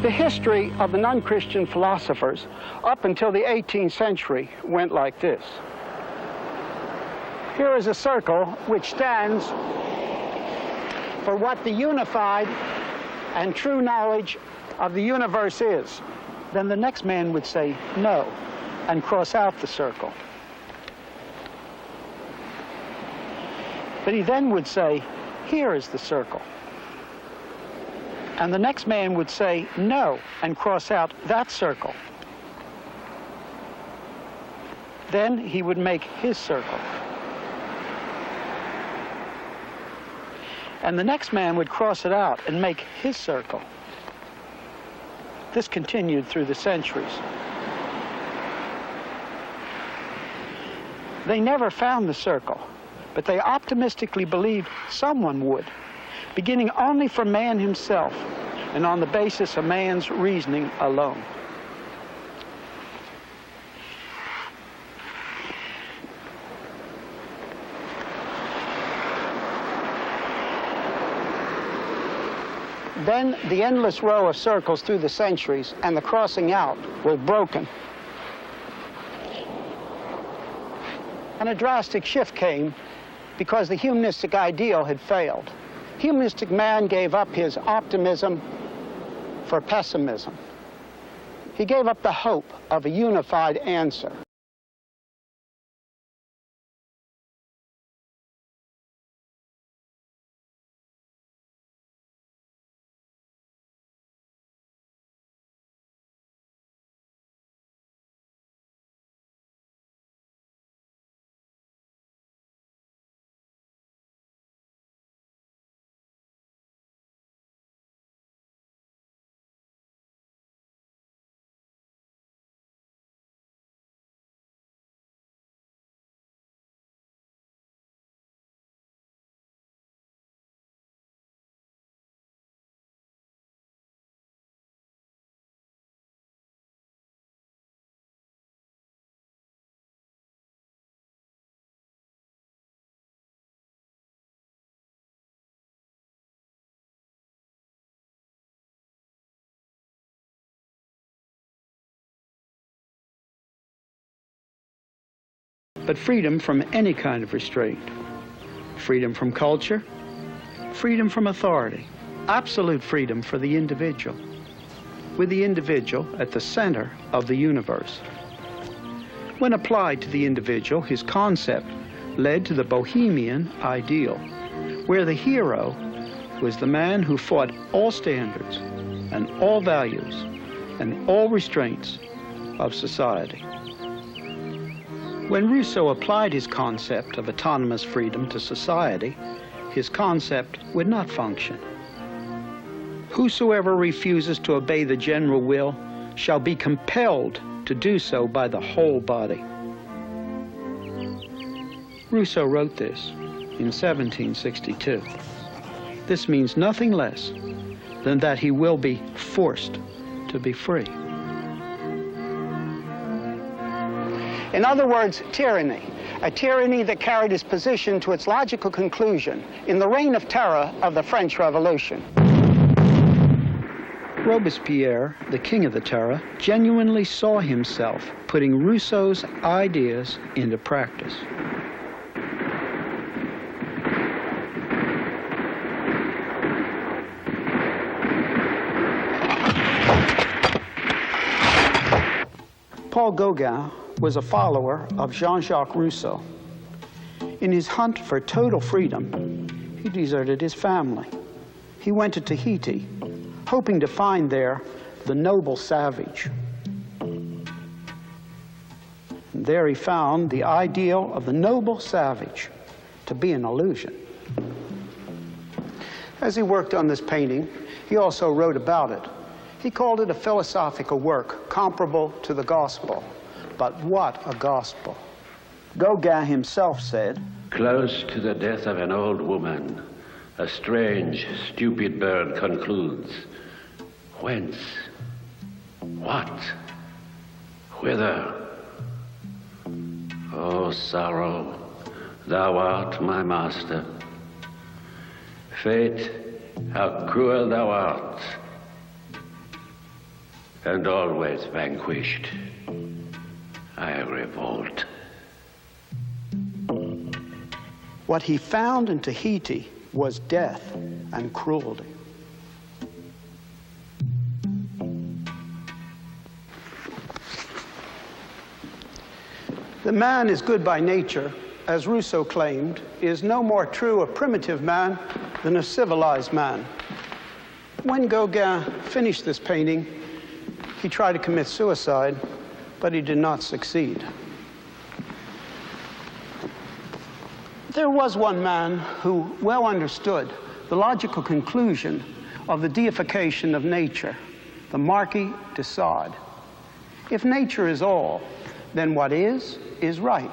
The history of the non-Christian philosophers up until the 18th century went like this. Here is a circle which stands for what the unified and true knowledge of the universe is. Then the next man would say no and cross out the circle. But he then would say, here is the circle. And the next man would say no and cross out that circle. Then he would make his circle. And the next man would cross it out and make his circle. This continued through the centuries. They never found the circle, but they optimistically believed someone would, beginning only from man himself and on the basis of man's reasoning alone. Then the endless row of circles through the centuries and the crossing out were broken. And a drastic shift came because the humanistic ideal had failed. Humanistic man gave up his optimism for pessimism. He gave up the hope of a unified answer. But freedom from any kind of restraint. Freedom from culture, freedom from authority, absolute freedom for the individual, with the individual at the center of the universe. When applied to the individual, his concept led to the bohemian ideal, where the hero was the man who fought all standards and all values and all restraints of society. When Rousseau applied his concept of autonomous freedom to society, his concept would not function. Whosoever refuses to obey the general will shall be compelled to do so by the whole body. Rousseau wrote this in 1762. This means nothing less than that he will be forced to be free. In other words, tyranny, a tyranny that carried its position to its logical conclusion in the reign of terror of the French Revolution. Robespierre, the king of the terror, genuinely saw himself putting Rousseau's ideas into practice. Paul Gauguin was a follower of Jean-Jacques Rousseau. In his hunt for total freedom, he deserted his family. He went to Tahiti, hoping to find there the noble savage. And there he found the ideal of the noble savage to be an illusion. As he worked on this painting, he also wrote about it. He called it a philosophical work comparable to the gospel. But what a gospel. Gauguin himself said, "Close to the death of an old woman, a strange, stupid bird concludes. Whence? What? Whither? O sorrow, thou art my master. Fate, how cruel thou art. and always vanquished. I revolt. What he found in Tahiti was death and cruelty. The man is good by nature, as Rousseau claimed, is no more true a primitive man than a civilized man. When Gauguin finished this painting, he tried to commit suicide, but he did not succeed. There was one man who well understood the logical conclusion of the deification of nature, the Marquis de Sade. If nature is all, then what is right,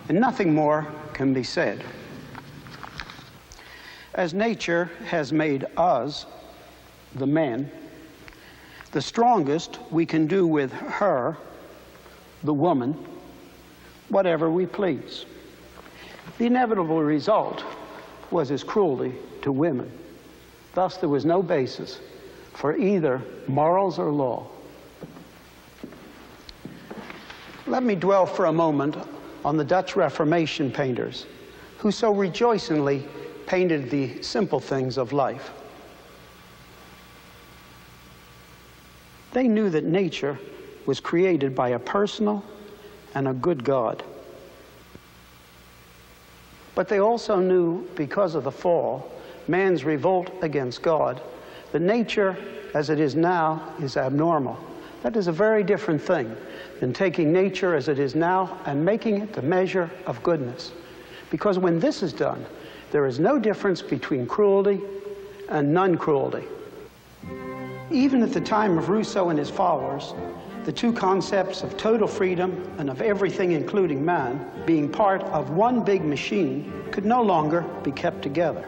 and nothing more can be said. As nature has made us, the men, the strongest we can do with her, the woman, whatever we please. The inevitable result was his cruelty to women. Thus, there was no basis for either morals or law. Let me dwell for a moment on the Dutch Reformation painters who so rejoicingly painted the simple things of life. They knew that nature was created by a personal and a good God. But they also knew, because of the fall, man's revolt against God, that nature as it is now is abnormal. That is a very different thing than taking nature as it is now and making it the measure of goodness. Because when this is done, there is no difference between cruelty and non-cruelty. Even at the time of Rousseau and his followers, the two concepts of total freedom and of everything, including man, being part of one big machine, could no longer be kept together.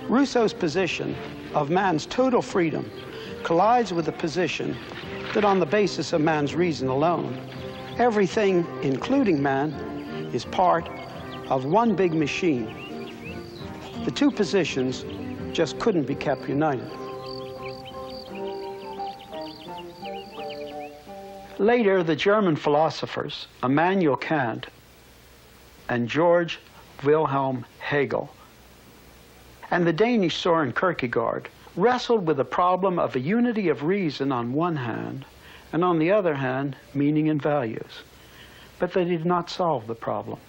Rousseau's position of man's total freedom collides with the position that on the basis of man's reason alone, everything, including man, is part of one big machine. The two positions just couldn't be kept united. Later, the German philosophers, Immanuel Kant and George Wilhelm Hegel, and the Danish Søren Kierkegaard, wrestled with the problem of a unity of reason on one hand, and on the other hand, meaning and values. But they did not solve the problem.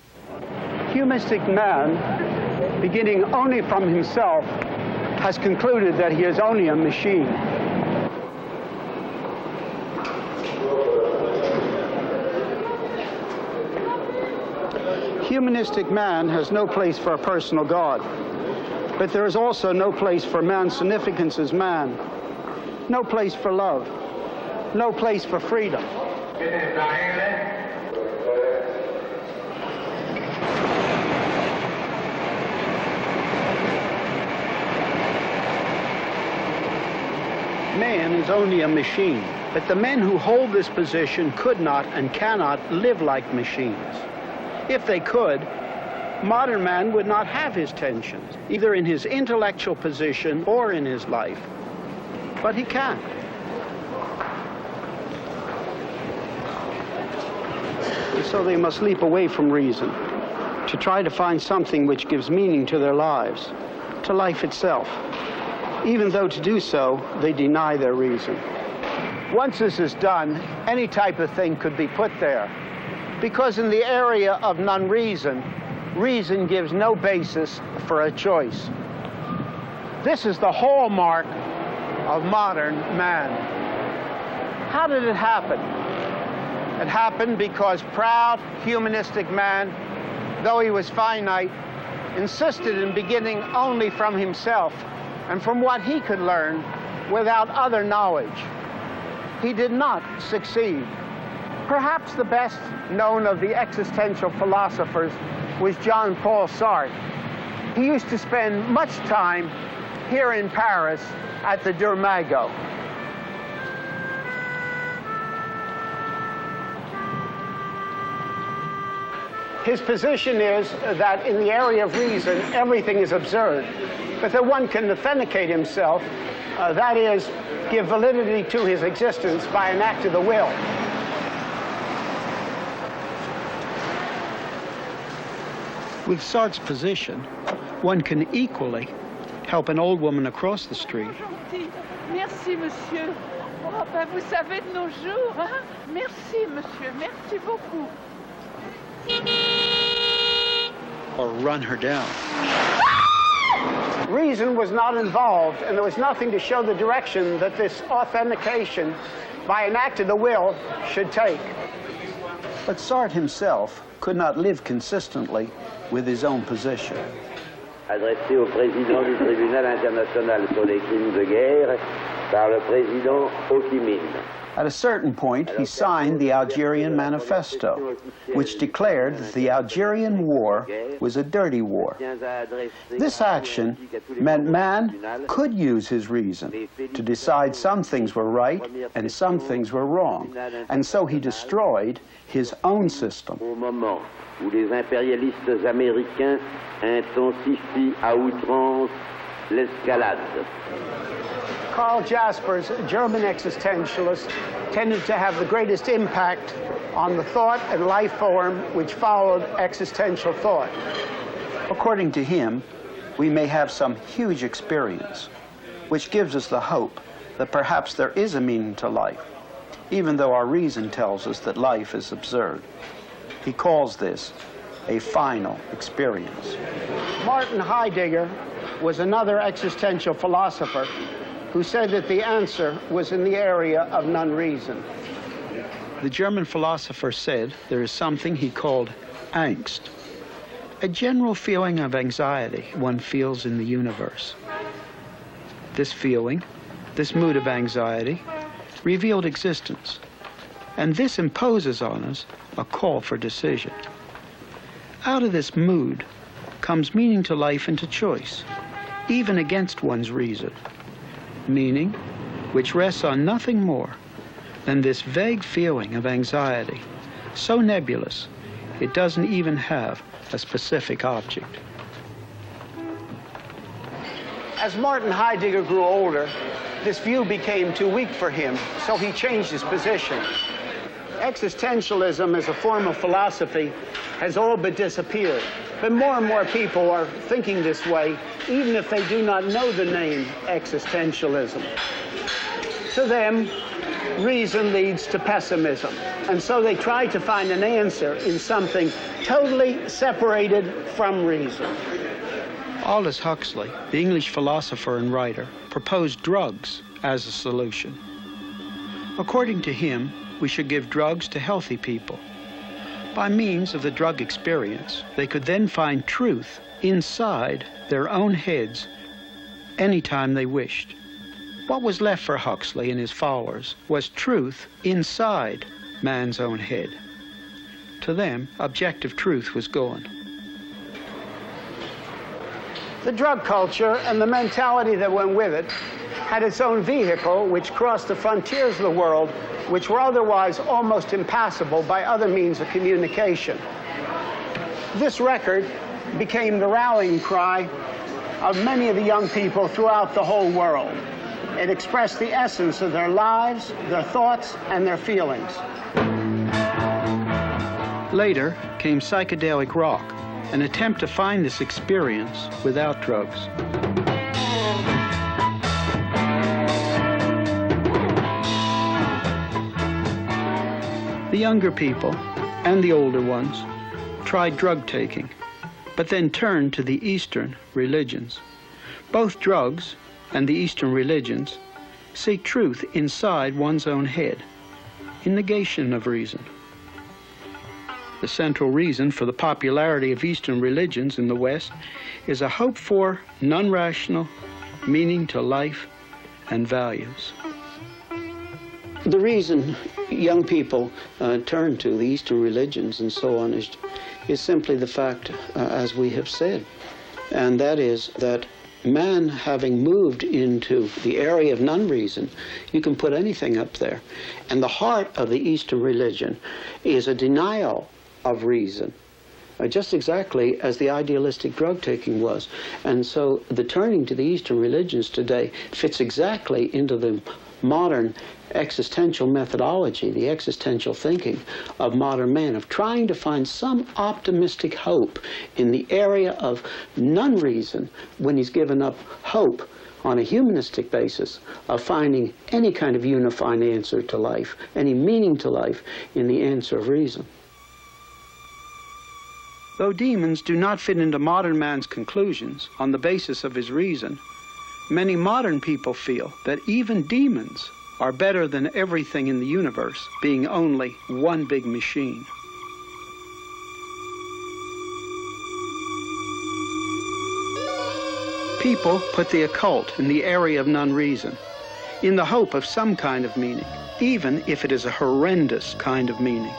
Humanistic man, beginning only from himself, has concluded that he is only a machine. Humanistic man has no place for a personal God. But there is also no place for man's significance as man, no place for love, no place for freedom. Man is only a machine, but the men who hold this position could not and cannot live like machines. If they could, modern man would not have his tensions, either in his intellectual position or in his life. But he can't. And so they must leap away from reason to try to find something which gives meaning to their lives, to life itself, even though to do so, they deny their reason. Once this is done, any type of thing could be put there, because in the area of non-reason, reason gives no basis for a choice. This is the hallmark of modern man. How did it happen? It happened because proud, humanistic man, though he was finite, insisted in beginning only from himself and from what he could learn without other knowledge. He did not succeed. Perhaps the best known of the existential philosophers was Jean-Paul Sartre. He used to spend much time here in Paris at the Durmago. His position is that in the area of reason, everything is absurd, but that one can authenticate himself, that is, give validity to his existence by an act of the will. With Sartre's position, one can equally help an old woman across the street. Merci, monsieur. Oh, ben, vous savez de nos jours, hein? Merci, monsieur. Merci beaucoup. Or run her down. Reason was not involved, and there was nothing to show the direction that this authentication by an act of the will should take. But Sartre himself could not live consistently with his own position. Adressé au président du tribunal international sur les crimes de guerre par le président Ho Chi Minh. At a certain point, he signed the Algerian Manifesto, which declared that the Algerian War was a dirty war. This action meant man could use his reason to decide some things were right and some things were wrong, and so he destroyed his own system. Au moment où les impérialistes américains intensifient à outrance l'escalade. Karl Jaspers, a German existentialist, tended to have the greatest impact on the thought and life form which followed existential thought. According to him, we may have some huge experience, which gives us the hope that perhaps there is a meaning to life, even though our reason tells us that life is absurd. He calls this a final experience. Martin Heidegger was another existential philosopher who said that the answer was in the area of non-reason. The German philosopher said there is something he called angst, a general feeling of anxiety one feels in the universe. This feeling, this mood of anxiety, revealed existence, and this imposes on us a call for decision. Out of this mood comes meaning to life and to choice, even against one's reason. Meaning which rests on nothing more than this vague feeling of anxiety, so nebulous it doesn't even have a specific object. As Martin Heidegger grew older, this view became too weak for him, so he changed his position. Existentialism as a form of philosophy has all but disappeared. But more and more people are thinking this way, even if they do not know the name existentialism. To them, reason leads to pessimism. And so they try to find an answer in something totally separated from reason. Aldous Huxley, the English philosopher and writer, proposed drugs as a solution. According to him, we should give drugs to healthy people. By means of the drug experience, they could then find truth inside their own heads anytime they wished. What was left for Huxley and his followers was truth inside man's own head. To them, objective truth was gone. The drug culture and the mentality that went with it had its own vehicle which crossed the frontiers of the world, which were otherwise almost impassable by other means of communication. This record became the rallying cry of many of the young people throughout the whole world. It expressed the essence of their lives, their thoughts, and their feelings. Later came psychedelic rock, an attempt to find this experience without drugs. The younger people, and the older ones, tried drug taking, but then turned to the Eastern religions. Both drugs and the Eastern religions seek truth inside one's own head, in negation of reason. The central reason for the popularity of Eastern religions in the West is a hope for non-rational meaning to life and values. The reason young people turn to the Eastern religions and so on is simply the fact, as we have said, and that is that man having moved into the area of non-reason, you can put anything up there. And the heart of the Eastern religion is a denial of reason. just exactly as the idealistic drug-taking was. And so the turning to the Eastern religions today fits exactly into the modern existential methodology, the existential thinking of modern man, of trying to find some optimistic hope in the area of non-reason when he's given up hope on a humanistic basis of finding any kind of unifying answer to life, any meaning to life in the answer of reason. Though demons do not fit into modern man's conclusions on the basis of his reason, many modern people feel that even demons are better than everything in the universe, being only one big machine. People put the occult in the area of non-reason, in the hope of some kind of meaning, even if it is a horrendous kind of meaning.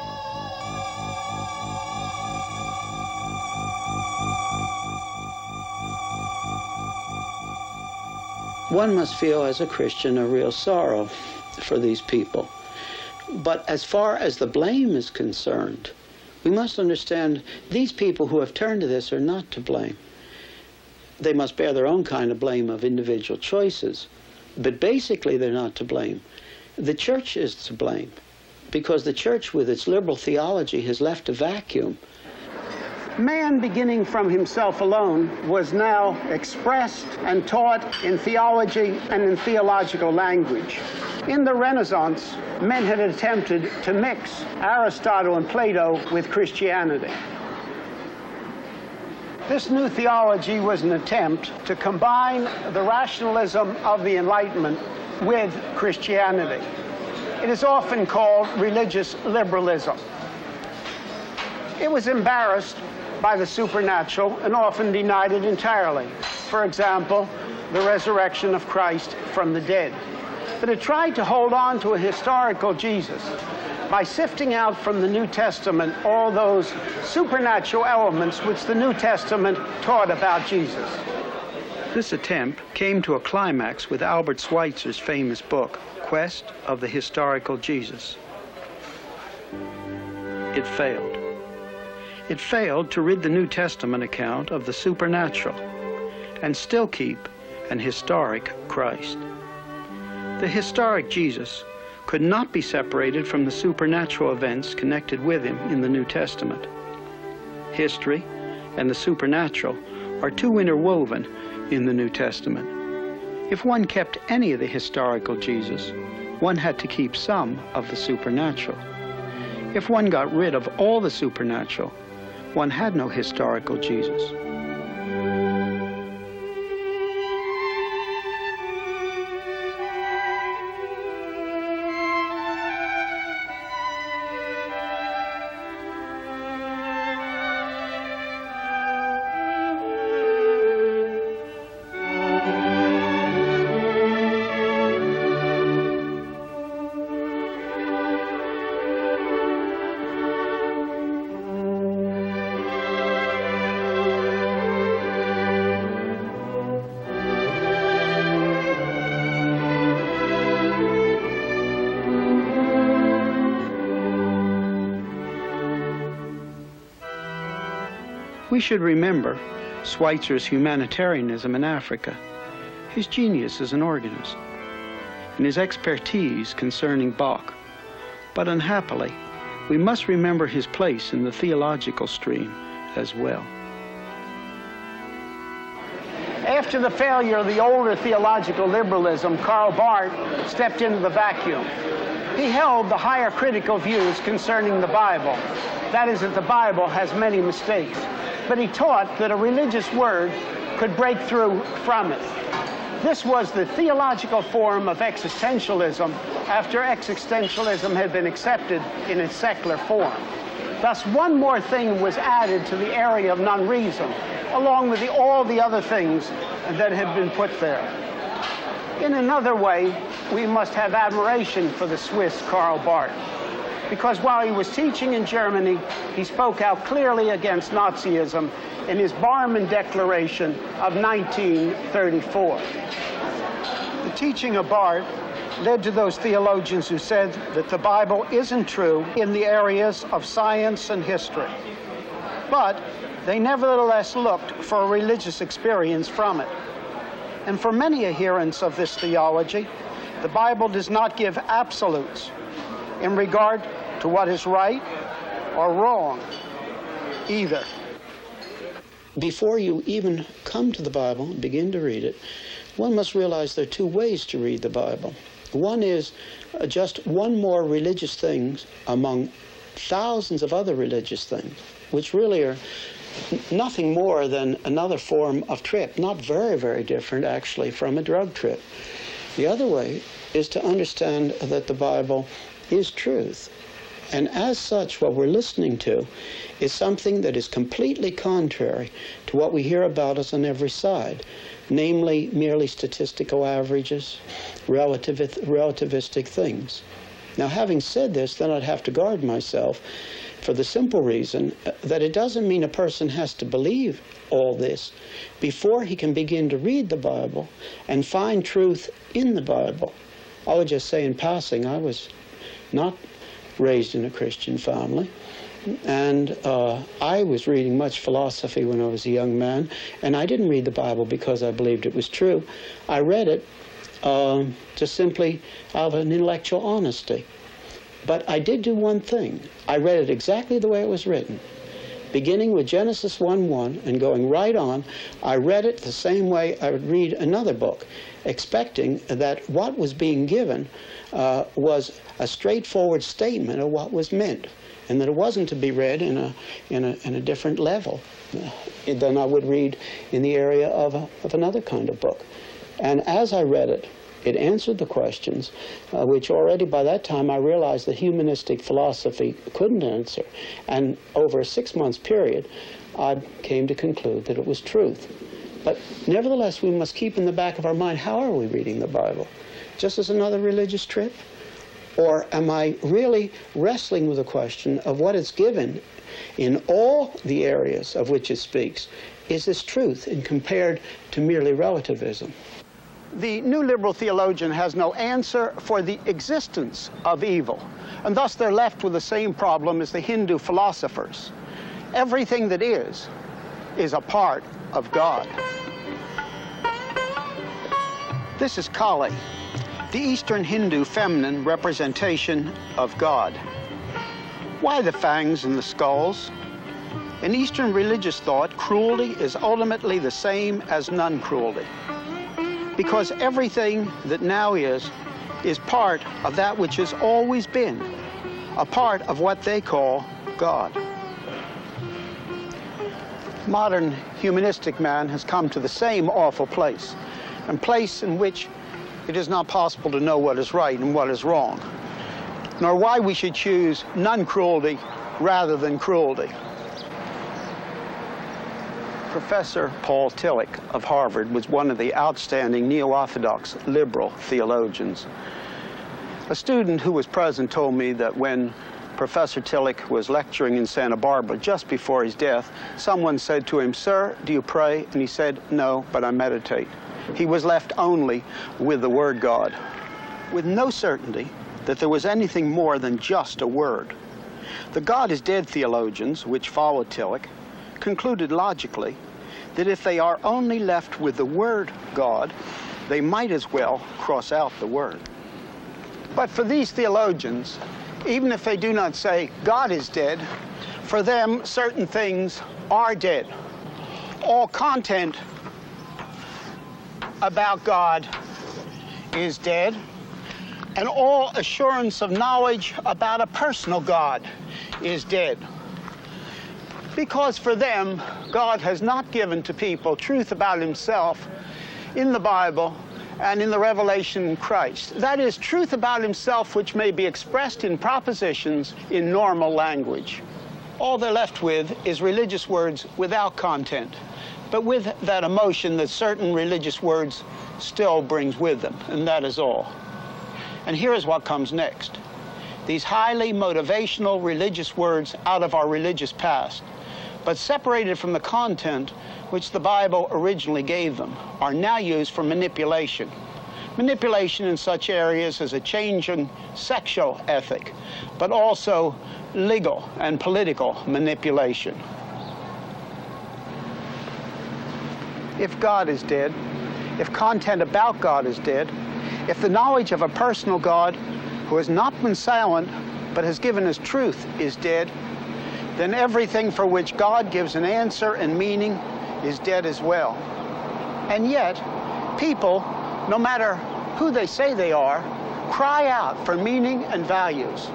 One must feel as a Christian a real sorrow for these people. But as far as the blame is concerned, we must understand these people who have turned to this are not to blame. They must bear their own kind of blame of individual choices. But basically, they're not to blame. The church is to blame, because the church, with its liberal theology, has left a vacuum. Man, beginning from himself alone, was now expressed and taught in theology and in theological language. In the Renaissance, men had attempted to mix Aristotle and Plato with Christianity. This new theology was an attempt to combine the rationalism of the Enlightenment with Christianity. It is often called religious liberalism. It was embarrassed by the supernatural and often denied it entirely. For example, the resurrection of Christ from the dead. But it tried to hold on to a historical Jesus by sifting out from the New Testament all those supernatural elements which the New Testament taught about Jesus. This attempt came to a climax with Albert Schweitzer's famous book, Quest of the Historical Jesus. It failed. It failed to rid the New Testament account of the supernatural and still keep an historic Christ. The historic Jesus could not be separated from the supernatural events connected with him in the New Testament. History and the supernatural are too interwoven in the New Testament. If one kept any of the historical Jesus, one had to keep some of the supernatural. If one got rid of all the supernatural, one had no historical Jesus. We should remember Schweitzer's humanitarianism in Africa, his genius as an organist, and his expertise concerning Bach. But unhappily, we must remember his place in the theological stream as well. After the failure of the older theological liberalism, Karl Barth stepped into the vacuum. He held the higher critical views concerning the Bible. That is, that the Bible has many mistakes. But he taught that a religious word could break through from it. This was the theological form of existentialism after existentialism had been accepted in its secular form. Thus, one more thing was added to the area of non-reason, along with all the other things that had been put there. In another way, we must have admiration for the Swiss Karl Barth, because while he was teaching in Germany, he spoke out clearly against Nazism in his Barmen Declaration of 1934. The teaching of Barth led to those theologians who said that the Bible isn't true in the areas of science and history. But they nevertheless looked for a religious experience from it. And for many adherents of this theology, the Bible does not give absolutes in regard to what is right or wrong either. Before you even come to the Bible and begin to read it, one must realize there are two ways to read the Bible. One is just one more religious thing among thousands of other religious things, which really are nothing more than another form of trip, not very, very different, actually, from a drug trip. The other way is to understand that the Bible is truth. And as such, what we're listening to is something that is completely contrary to what we hear about us on every side, namely merely statistical averages, relativistic things. Now, having said this, then I'd have to guard myself for the simple reason that it doesn't mean a person has to believe all this before he can begin to read the Bible and find truth in the Bible. I would just say in passing, I was not raised in a Christian family, and I was reading much philosophy when I was a young man, and I didn't read the Bible because I believed it was true. I read it just simply out of an intellectual honesty. But I did do one thing. I read it exactly the way it was written. Beginning with Genesis 1:1 and going right on, I read it the same way I would read another book, expecting that what was being given was a straightforward statement of what was meant, and that it wasn't to be read in a different level than I would read in the area of another kind of book. And as I read it, it answered the questions which already by that time I realized that humanistic philosophy couldn't answer. And over a 6-month period, I came to conclude that it was truth. But nevertheless, we must keep in the back of our mind, how are we reading the Bible? Just as another religious trip? Or am I really wrestling with the question of what it's given in all the areas of which it speaks? Is this truth and compared to merely relativism? The new liberal theologian has no answer for the existence of evil, and thus they're left with the same problem as the Hindu philosophers. Everything that is a part of God. This is Kali, the Eastern Hindu feminine representation of God. Why the fangs and the skulls? In Eastern religious thought, cruelty is ultimately the same as non-cruelty, because everything that now is part of that which has always been, a part of what they call God. Modern humanistic man has come to the same awful place, a place in which it is not possible to know what is right and what is wrong, nor why we should choose non-cruelty rather than cruelty. Professor Paul Tillich of Harvard was one of the outstanding neo-Orthodox liberal theologians. A student who was present told me that when Professor Tillich was lecturing in Santa Barbara just before his death, someone said to him, "Sir, do you pray?" And he said, "No, but I meditate." He was left only with the word God, with no certainty that there was anything more than just a word. The God is dead theologians, which followed Tillich, concluded logically that if they are only left with the word God, they might as well cross out the word. But for these theologians, even if they do not say God is dead, for them certain things are dead. All content about God is dead, and all assurance of knowledge about a personal God is dead. Because for them, God has not given to people truth about himself in the Bible and in the revelation in Christ. That is, truth about himself which may be expressed in propositions in normal language. All they're left with is religious words without content, but with that emotion that certain religious words still brings with them, and that is all. And here is what comes next. These highly motivational religious words out of our religious past, but separated from the content which the Bible originally gave them, are now used for manipulation. Manipulation in such areas as a changing sexual ethic, but also legal and political manipulation. if God is dead, if content about God is dead, if the knowledge of a personal God who has not been silent but has given us truth is dead, then everything for which God gives an answer and meaning is dead as well. And yet, people, no matter who they say they are, cry out for meaning and values.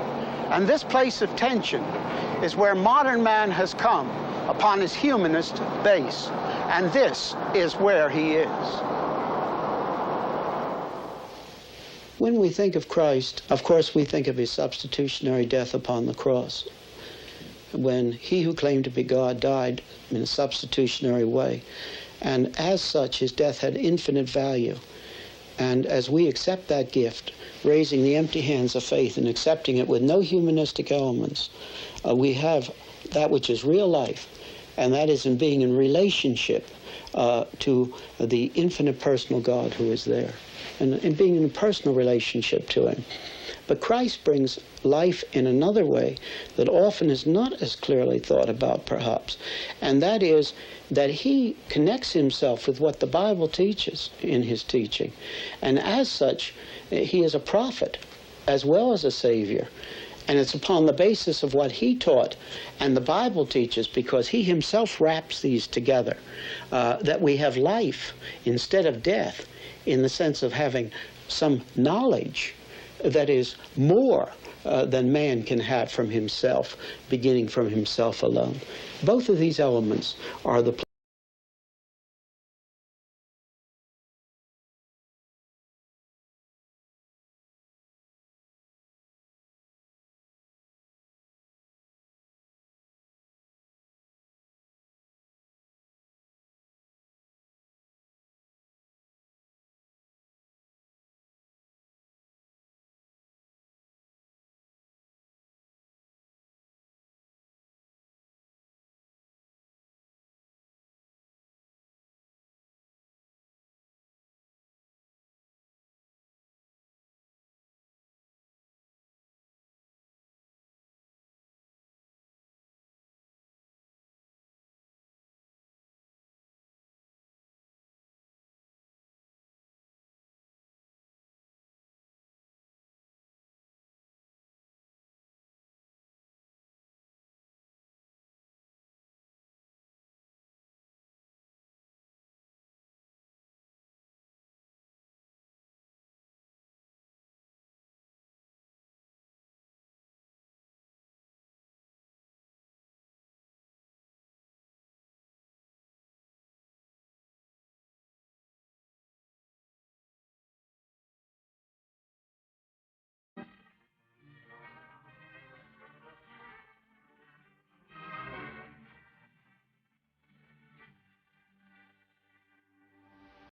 And this place of tension is where modern man has come upon his humanist base. And this is where he is. When we think of Christ, of course we think of his substitutionary death upon the cross. When he who claimed to be God died in a substitutionary way. And as such, his death had infinite value. And as we accept that gift, raising the empty hands of faith and accepting it with no humanistic elements, we have that which is real life, and that is in being in relationship to the infinite personal God who is there, and in being in a personal relationship to him. But Christ brings life in another way that often is not as clearly thought about, perhaps, and that is that he connects himself with what the Bible teaches in his teaching. And as such, he is a prophet as well as a savior. And it's upon the basis of what he taught and the Bible teaches, because he himself wraps these together, that we have life instead of death, in the sense of having some knowledge that is more than man can have from himself, beginning from himself alone. Both of these elements are the